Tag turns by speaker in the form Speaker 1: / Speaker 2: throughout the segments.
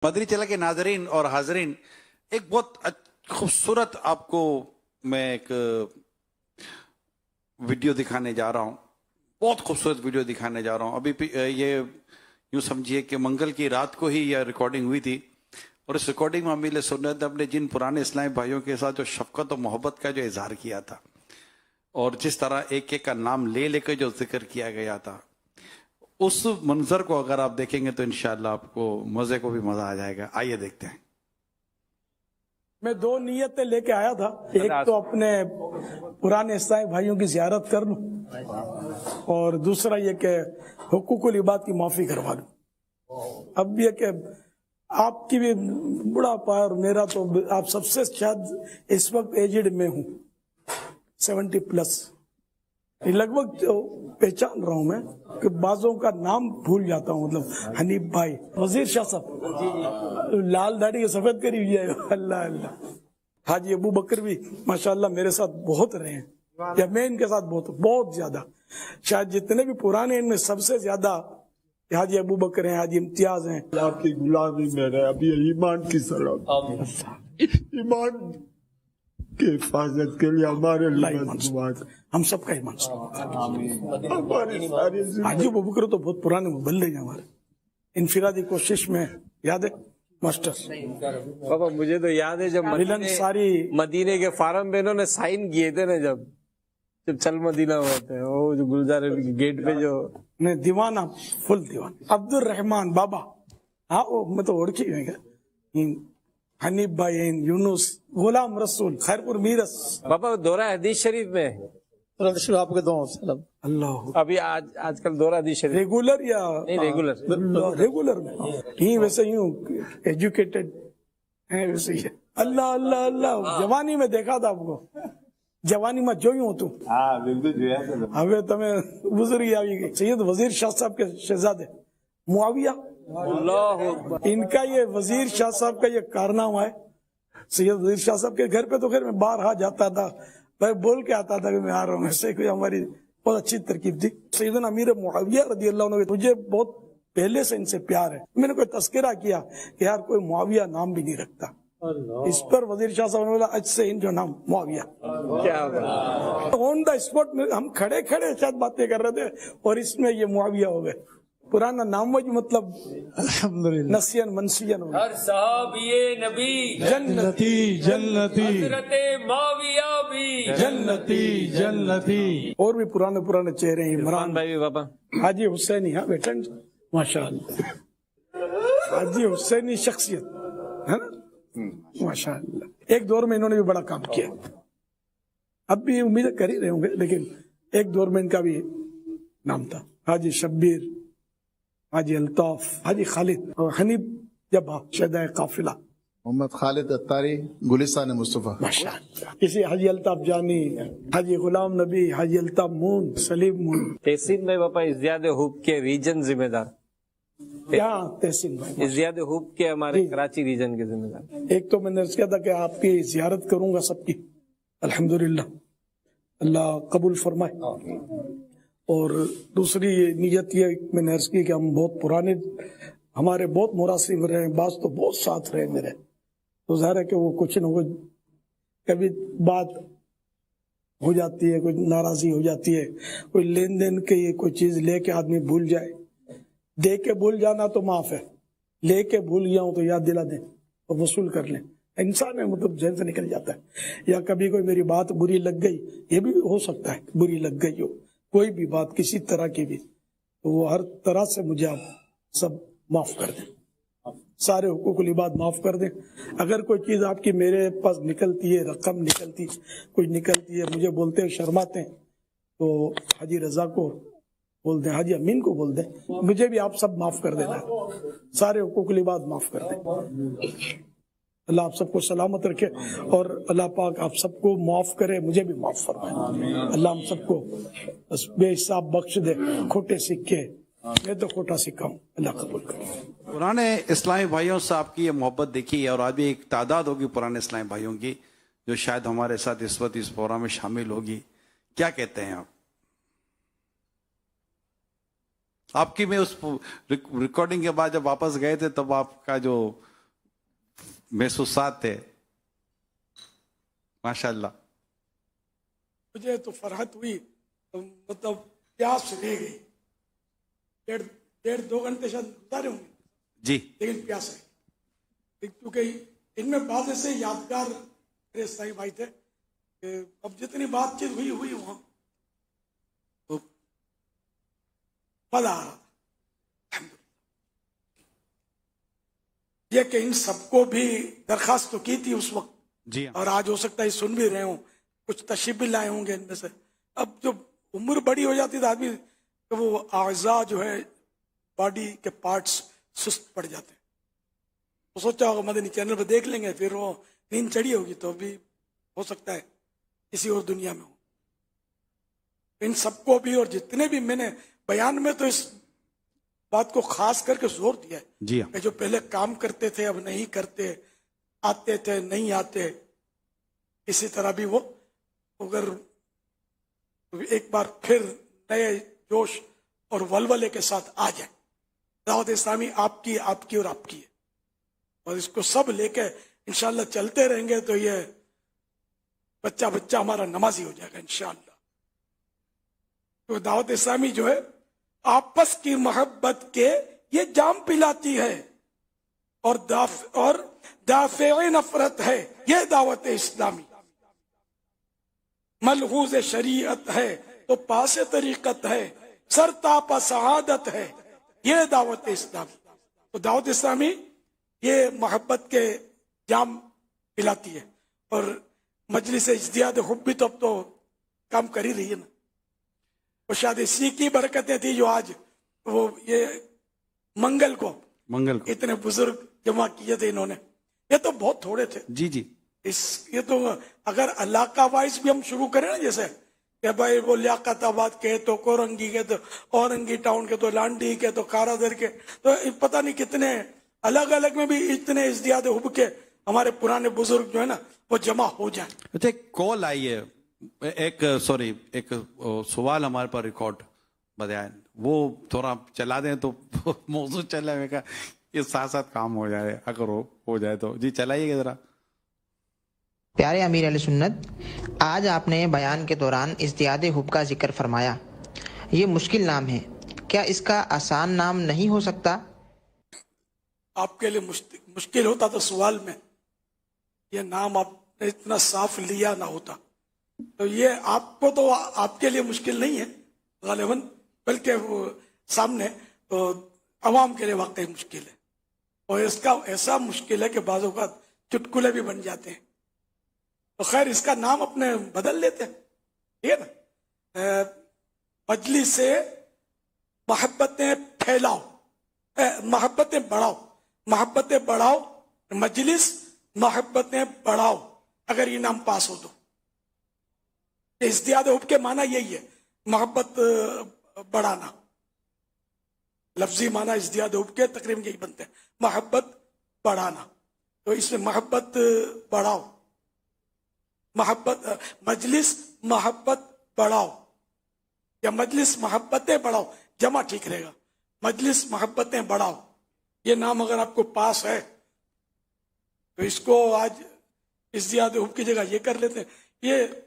Speaker 1: مدنی channel کے ناظرین اور حاضرین، ایک بہت خوبصورت آپ کو میں ایک ویڈیو دکھانے جا رہا ہوں، بہت خوبصورت ویڈیو دکھانے جا رہا ہوں۔ ابھی یہ یوں سمجھیے کہ منگل کی رات کو ہی یہ ریکارڈنگ ہوئی تھی، اور اس ریکارڈنگ میں امیل سنت نے جن پرانے اسلامی بھائیوں کے ساتھ جو شفقت و محبت کا جو اظہار کیا تھا، اور جس طرح ایک ایک کا نام لے لے کے جو ذکر کیا گیا تھا، اس منظر کو اگر آپ دیکھیں گے تو انشاءاللہ آپ کو مزے کو بھی مزہ آ جائے گا۔ آئیے دیکھتے ہیں۔
Speaker 2: میں دو نیتیں لے کے آیا تھا، ایک تو اپنے پرانے اسلامی بھائیوں کی زیارت کر لوں، اور دوسرا یہ کہ حقوق العباد کی معافی کروا لوں۔ اب یہ کہ آپ کی بھی بڑا پار، میرا تو آپ سب سے شاید اس وقت ایجڈ میں ہوں، 70+۔ لگ بھگ پہچان رہا ہوں میں کہ بعضوں کا نام بھول جاتا ہوں، مطلب حنیف بھائی، وزیر شاہ صاحب، لال داڑھی سفید کری ہوئی ہے، اللہ اللہ۔ حاجی ابو بکر بھی ماشاءاللہ میرے ساتھ بہت رہے ہیں، یا میں ان کے ساتھ بہت زیادہ، شاید جتنے بھی پرانے ان میں سب سے زیادہ حاجی ابو بکر ہیں، حاجی امتیاز ہیں۔
Speaker 3: آپ کی غلامی میں رہے، ابھی ایمان کی سلام، ایمان کی حفاظت کے لیے ہمارے لیے
Speaker 2: ہم سب کا ایمان
Speaker 3: ہماری ساری
Speaker 2: حاجی ابو بکر تو بہت پرانے مبلغ ہیں ہمارے، انفرادی کوشش میں، یاد ہے ماسٹر
Speaker 4: بابا؟ مجھے تو یاد ہے جب
Speaker 2: ملن ساری
Speaker 4: مدینے کے فارم پہ انہوں نے سائن کیے تھے نا، جب چل مدینہ ہوئے تھے، وہ جو گلزار گیٹ پہ جو
Speaker 2: نے دیوانہ، فل دیوانہ عبد الرحمان بابا، ہاں وہ میں تو اوڑ کی ہوئے، حنیف بھائی، یونس، غلام رسول، خیر پور میرس،
Speaker 4: بابا دورہ حدیث شریف میں
Speaker 2: آپ کے دو اللہ
Speaker 4: ابھی آج کل دورہ حدیث شریف
Speaker 2: ریگولر یا
Speaker 4: نہیں ریگولر
Speaker 2: ریگولر میں ہی، ویسے یوں ایجوکیٹڈ ہیں، ویسے ہی اللہ اللہ اللہ۔ جوانی میں دیکھا تھا آپ کو، جوانی میں جو ہوں تو ہمیں تمہیں بزرگی آئی گئی۔ سید وزیر شاہ صاحب کے شہزادے معاویہ، ان کا یہ وزیر شاہ صاحب کا یہ کارنامہ ہے۔ سید وزیر شاہ صاحب کے گھر پہ تو خیر میں باہر جاتا تھا، میں بول کے آتا تھا کہ میں آ رہا ہوں، ایسے کوئی ہماری بہت اچھی ترکیب تھی۔ سیدنا امیر معاویہ رضی اللہ عنہ، مجھے بہت پہلے سے ان سے پیار ہے، میں نے کوئی تذکرہ کیا کہ یار کوئی معاویہ نام بھی نہیں رکھتا، اس پر وزیر شاہ صاحب نے بولا اج سے ان جو نام معاویہ۔
Speaker 4: کیا
Speaker 2: آن دا اسپاٹ میں ہم کھڑے کھڑے شاید باتیں کر رہے تھے، اور اس میں یہ معاویہ ہو گئے۔ پرانا نام مطلب نسین منسین ہو گیا۔
Speaker 5: ہر صحابی نبی
Speaker 2: جنتی جنتی
Speaker 5: حضرت معاویہ بھی
Speaker 2: جنتی جنتی، اور بھی پرانے چہرے ہیں، عمران
Speaker 4: بھائی بابا
Speaker 2: حاجی حسینی، ہاں بیٹھا ماشاء اللہ، حاجی حسینی شخصیت ہے نا ماشاء اللہ۔ ایک دور میں انہوں نے بھی بڑا کام کیا، اب بھی امید کر ہی رہے ہوں گے، لیکن ایک دور میں ان کا بھی نام تھا۔ حاجی شبیر، حاجی الطاف، حاجی خالد، اور حنیف جبہ شہدائے قافلہ،
Speaker 6: محمد خالد اتاری، گلستان مصطفیٰ۔
Speaker 2: ماشاء اللہ۔ کسی حاجی الطاف جانی، حاجی غلام نبی، حاجی الطاف مون، سلیم مون،
Speaker 4: تحسین بھائی بابا ازدیاد حب کے ریجن ذمہ دار،
Speaker 2: یہاں تحسین بھائی،
Speaker 4: ازدیاد حب کے ہمارے کراچی ریجن کے ذمہ دار۔
Speaker 2: ایک تو میں نے کیا تھا کہ آپ کی زیارت کروں گا سب کی، الحمدللہ اللہ قبول فرمائے، اور دوسری نیت یہ میں نے عرض کی کہ ہم بہت پرانے، ہمارے بہت مراسم رہے ہیں، بعض تو بہت ساتھ رہے میرے، تو ظاہر ہے کہ وہ کچھ نہ کچھ کبھی بات ہو جاتی ہے، کوئی ناراضی ہو جاتی ہے، کوئی لین دین کی کوئی چیز لے کے آدمی بھول جائے، دے کے بھول جانا تو معاف ہے، لے کے بھول گیا ہوں تو یاد دلا دیں اور وصول کر لیں، انسان میں مطلب ذہن سے نکل جاتا ہے۔ یا کبھی کوئی میری بات بری لگ گئی، یہ بھی ہو سکتا ہے بری لگ گئی ہو، کوئی بھی بات کسی طرح کی بھی، تو وہ ہر طرح سے مجھے آپ سب معاف کر دیں، سارے حقوق العباد معاف کر دیں۔ اگر کوئی چیز آپ کی میرے پاس نکلتی ہے، رقم نکلتی، کوئی نکلتی ہے، مجھے بولتے ہیں شرماتے ہیں، تو حاجی رضا کو بول دیں، حاجی امین کو بول دیں، مجھے بھی آپ سب معاف کر دینا، سارے حقوق العباد معاف کر دیں۔ اللہ آپ سب کو سلامت رکھے، اور اللہ پاک آپ سب کو معاف کرے، مجھے بھی معاف فرمائے۔ اللہ ہم سب کو بس بے حساب بخش دے، کھوٹے سکے، میں تو کھوٹا سکا ہوں، اللہ قبول کرے۔
Speaker 1: پرانے اسلامی بھائیوں سے آپ کی یہ محبت دیکھی ہے، اور آج بھی ایک تعداد ہوگی پرانے اسلامی بھائیوں کی جو شاید ہمارے ساتھ اس وقت اس پروگرام میں شامل ہوگی، کیا کہتے ہیں آپ کی؟ میں اس ریکارڈنگ کے بعد جب واپس گئے تھے تب آپ کا جو महसूसात थे माशाल्लाह।
Speaker 2: मुझे तो फरहत हुई, तो मतलब प्यास रह गई, डेढ़ 2 घंटे शायद गुजारे होंगे,
Speaker 1: जी
Speaker 2: लेकिन प्यास रही, क्योंकि इनमें बाद ऐसे यादगार मेरे साई भाई थे कि अब जितनी बातचीत हुई वहाँ तो मजा आ रहा था। ये कि इन सबको भी दरखास्त तो की थी उस वक्त,
Speaker 1: जी हाँ।
Speaker 2: और आज हो सकता है सुन भी रहे हो, कुछ तशरीफ भी लाए होंगे इनमें से। अब जो उम्र बड़ी हो जाती है आदमी तो वो आज़ा जो है बॉडी के पार्ट्स सुस्त पड़ जाते हैं। तो सोचा होगा मदनी चैनल पर देख लेंगे, फिर वो नींद चढ़ी होगी तो अभी हो सकता है किसी और दुनिया में हो। इन सबको भी, और जितने भी मैंने बयान में तो इस बात को खास करके जोर दिया है
Speaker 1: जी हाँ।
Speaker 2: कि जो पहले काम करते थे अब नहीं करते, आते थे नहीं आते, इसी तरह भी वो अगर एक बार फिर नए जोश और वलवले के साथ आ जाए। दावत इस्लामी आपकी और आपकी है, और इसको सब लेके इंशाल्लाह चलते रहेंगे तो ये बच्चा हमारा नमाजी हो जाएगा इंशाल्लाह। तो दावत इस्लामी जो है आपस की मोहब्बत के ये जाम पिलाती है, और दाफे नफरत है ये दावत इस्लामी। मलहूज शरीयत है तो पास तरीकत है, सरतापा सआदत है ये दावत इस्लामी। तो दावत इस्लामी ये मोहब्बत के जाम पिलाती है, और मजलिस इज्तिहाद हुब भी तो अब तो काम कर ही रही है ना। वो शायद इसी की बरकतें थी जो आज वो ये मंगल को इतने बुजुर्ग जमा किए थे इन्होंने। ये तो बहुत थोड़े थे
Speaker 1: जी जी।
Speaker 2: ये तो अगर इलाका वाइज भी हम शुरू करें ना, जैसे कि भाई वो लियाकताबाद के तो कोरंगी के तो औरंगी टाउन के तो लांडी के तो कारादर के, तो पता नहीं कितने अलग अलग में भी इतने इज्तिहाद हुब के हमारे पुराने बुजुर्ग जो है ना वो जमा हो जाए।
Speaker 1: अच्छा एक कॉल आई है, एक सवाल हमारे पास रिकॉर्ड बताया, वो थोड़ा चला दें तो मौजूद चला हुआ ये साथ साथ काम हो जाए, अगर हो जाए तो जी चलाइएगा जरा।
Speaker 7: प्यारे अमीर अहले सुन्नत, आज आपने बयान के दौरान इज्तिहाद हुब का जिक्र फरमाया। ये मुश्किल नाम है, क्या इसका आसान नाम नहीं हो सकता?
Speaker 2: आपके लिए मुश्किल होता तो सवाल में ये नाम आपने इतना साफ लिया ना होता, तो ये आपको तो आपके लिए मुश्किल नहीं है गालिबन, बल्कि वो सामने तो अवाम के लिए वाकई मुश्किल है। और इसका ऐसा मुश्किल है कि बाज़ औक़ात चुटकुले भी बन जाते हैं। तो खैर इसका नाम अपने बदल लेते हैं, ठीक है ना। मजलिस से मोहब्बतें फैलाओ, मोहब्बतें बढ़ाओ, मजलिस मोहब्बतें बढ़ाओ, अगर ये नाम पास हो तो। इज्तिहाद हुब के माना यही है, मोहब्बत बढ़ाना। लफ्जी माना इज्तिहाद हुब के तकरीबन यही बनते हैं, मोहब्बत बढ़ाना। तो इसमें मोहब्बत बढ़ाओ, मजलिस मोहब्बत बढ़ाओ, या मजलिस मोहब्बतें बढ़ाओ, जमा ठीक रहेगा। मजलिस मोहब्बतें बढ़ाओ, ये नाम अगर आपको पास है तो इसको आज इज्तिहाद हुब की जगह ये कर लेते हैं, ये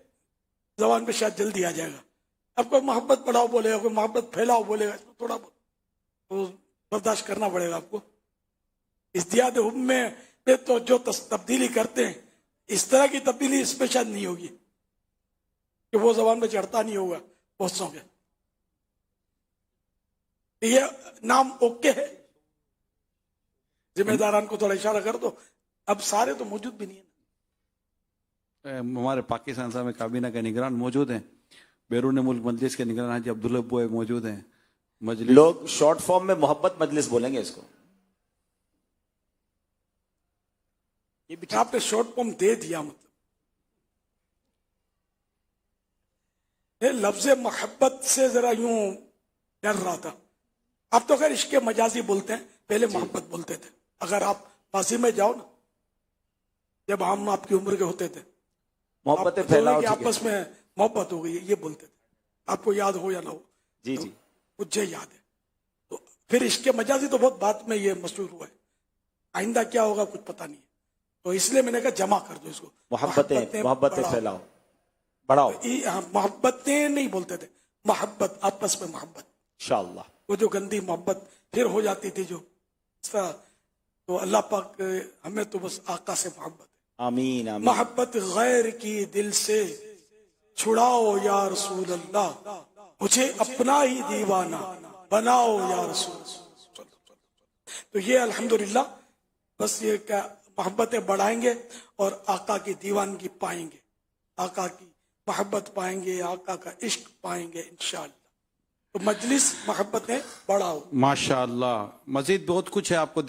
Speaker 2: जबान पे शायद जल्दी आ जाएगा। अब कोई मोहब्बत बढ़ाओ बोलेगा, कोई मोहब्बत फैलाओ बोलेगा, इसमें थोड़ा बहुत तो बर्दाश्त करना पड़ेगा आपको। इज्तिहाद हुब में तो जो तब्दीली करते हैं, इस तरह की तब्दीली इसमें शायद नहीं होगी कि वो जबान में चढ़ता नहीं होगा बहुत सौ के। ये नाम ओके है, जिम्मेदारान को थोड़ा इशारा कर दो। अब सारे तो मौजूद भी नहीं है।
Speaker 1: हमारे पाकिस्तान साहब में काबीना के निगरान मौजूद हैं, बैरून मुल्क मजलिस के निगरान हाजी अब्दुल्ला बोए मौजूद हैं। मजलिस
Speaker 8: लोग शॉर्ट फॉर्म में मोहब्बत मजलिस बोलेंगे इसको।
Speaker 2: ये भी आपने शॉर्ट फॉर्म दे दिया, मतलब ये लफ्ज मोहब्बत से जरा यूं डर रहा था। अब तो खैर इश्क मजाजी बोलते हैं, पहले मोहब्बत बोलते थे। अगर आप माजी में जाओ ना, जब हम आपकी उम्र के होते थे,
Speaker 8: मोहब्बतें फैलाओ,
Speaker 2: आपस में मोहब्बत हो गई, ये बोलते थे। आपको याद हो या ना हो,
Speaker 8: जी
Speaker 2: तो
Speaker 8: जी
Speaker 2: मुझे याद है। तो फिर इश्क मजाजी तो बहुत बाद में ये मशहूर हुआ है, आइंदा क्या होगा कुछ पता नहीं है। तो इसलिए मैंने कहा जमा कर दो इसको,
Speaker 8: मोहब्बतें फैलाओ, बढ़ाओ
Speaker 2: मोहब्बतें नहीं बोलते थे, मोहब्बत, आपस में मोहब्बत,
Speaker 8: इंशाअल्लाह।
Speaker 2: वो जो गंदी मोहब्बत फिर हो जाती थी जो इस तरह, तो अल्लाह पाक हमें तो बस आका से मोहब्बत है।
Speaker 8: आमीन आमीन।
Speaker 2: मोहब्बत गैर की दिल से छुड़ाओ या रसूल अल्लाह, मुझे अपना ही दीवाना बनाओ या रसूल। तो ये अल्हम्दुलिल्लाह बस ये क्या मोहब्बतें बढ़ाएंगे और आका की दीवानगी पाएंगे, आका की मोहब्बत पाएंगे, आका का इश्क पाएंगे इंशाअल्लाह। तो मजलिस मोहब्बतें बढ़ाओ।
Speaker 1: माशाअल्लाह, मजीद बहुत कुछ है आपको